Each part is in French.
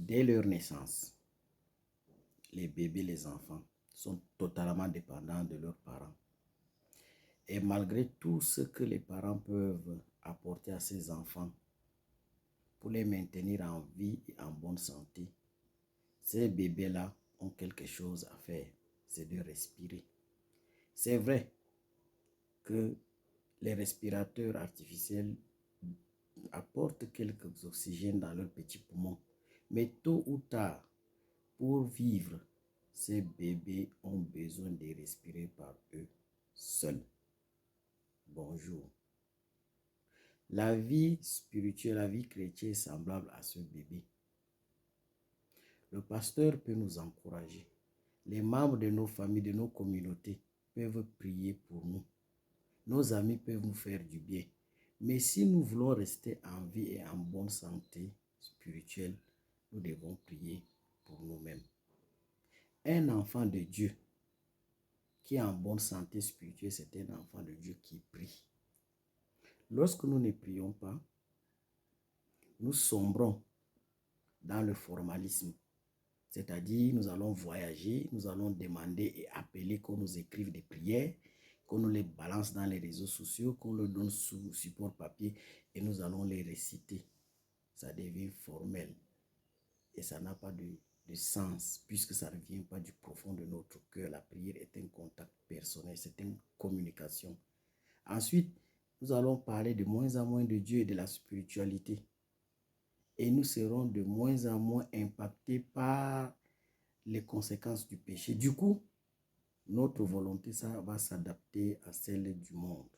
Dès leur naissance, les bébés, les enfants sont totalement dépendants de leurs parents. Et malgré tout ce que les parents peuvent apporter à ces enfants pour les maintenir en vie et en bonne santé, ces bébés-là ont quelque chose à faire, c'est de respirer. C'est vrai que les respirateurs artificiels apportent quelques oxygènes dans leurs petits poumons, mais tôt ou tard, pour vivre, ces bébés ont besoin de respirer par eux seuls. Bonjour. La vie spirituelle, la vie chrétienne est semblable à ce bébé. Le pasteur peut nous encourager. Les membres de nos familles, de nos communautés peuvent prier pour nous. Nos amis peuvent nous faire du bien. Mais si nous voulons rester en vie et en bonne santé spirituelle, nous devons prier pour nous-mêmes. Un enfant de Dieu qui est en bonne santé spirituelle, c'est un enfant de Dieu qui prie. Lorsque nous ne prions pas, nous sombrons dans le formalisme. C'est-à-dire, nous allons voyager, nous allons demander et appeler qu'on nous écrive des prières, qu'on nous les balance dans les réseaux sociaux, qu'on le donne sous support papier et nous allons les réciter. Ça devient formel et ça n'a pas de sens puisque ça ne vient pas du profond de notre cœur. La prière est un contact personnel, c'est une communication. Ensuite, nous allons parler de moins en moins de Dieu et de la spiritualité. Et nous serons de moins en moins impactés par les conséquences du péché. Du coup, notre volonté, ça va s'adapter à celle du monde.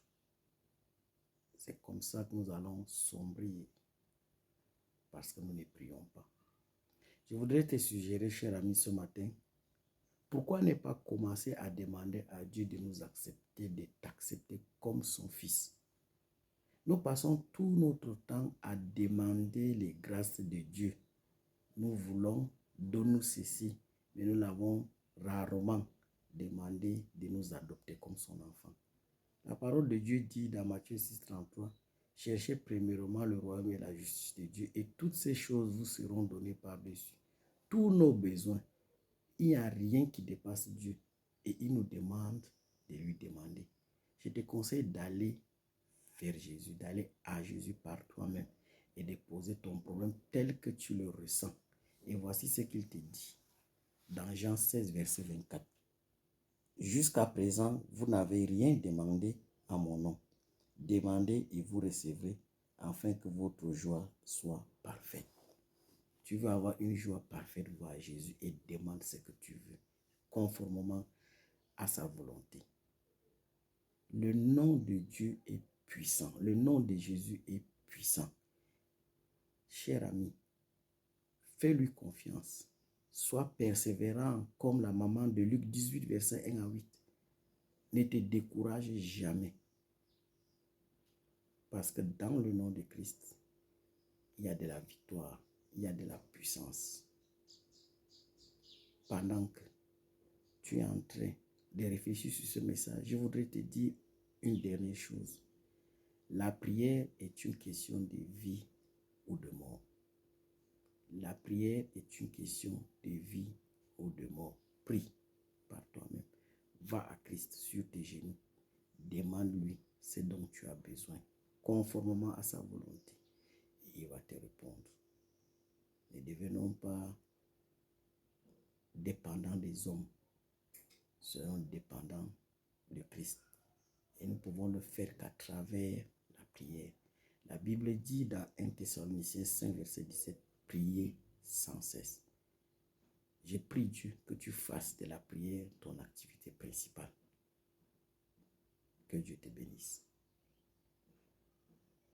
C'est comme ça que nous allons sombrer parce que nous ne prions pas. Je voudrais te suggérer, cher ami, ce matin, pourquoi ne pas commencer à demander à Dieu de nous accepter, de t'accepter comme son fils? Nous passons tout notre temps à demander les grâces de Dieu. Nous voulons, donne-nous ceci, mais nous l'avons rarement demandé de nous adopter comme son enfant. La parole de Dieu dit dans Matthieu 6, 33, « Cherchez premièrement le royaume et la justice de Dieu, et toutes ces choses vous seront données par-dessus. » Tous nos besoins, il n'y a rien qui dépasse Dieu, et il nous demande de lui demander. Je te conseille d'aller vers Jésus, d'aller à Jésus par toi-même et de poser ton problème tel que tu le ressens. Et voici ce qu'il te dit dans Jean 16, verset 24. Jusqu'à présent, vous n'avez rien demandé à mon nom. Demandez et vous recevrez, afin que votre joie soit parfaite. Tu veux avoir une joie parfaite, va à Jésus et demande ce que tu veux, conformément à sa volonté. Le nom de Dieu est puissant. Le nom de Jésus est puissant. Cher ami, fais-lui confiance. Sois persévérant comme la maman de Luc 18, verset 1 à 8. Ne te décourage jamais. Parce que dans le nom de Christ, il y a de la victoire, il y a de la puissance. Pendant que tu es en train de réfléchir sur ce message, je voudrais te dire une dernière chose. La prière est une question de vie ou de mort. La prière est une question de vie ou de mort. Prie par toi-même. Va à Christ sur tes genoux. Demande-lui ce dont tu as besoin, conformément à sa volonté. Et il va te répondre. Ne devenons pas dépendants des hommes. Soyons dépendants de Christ. Et nous pouvons le faire qu'à travers la prière. La Bible dit dans 1 Thessaloniciens 5, verset 17, priez sans cesse. Je prie Dieu que tu fasses de la prière ton activité principale. Que Dieu te bénisse.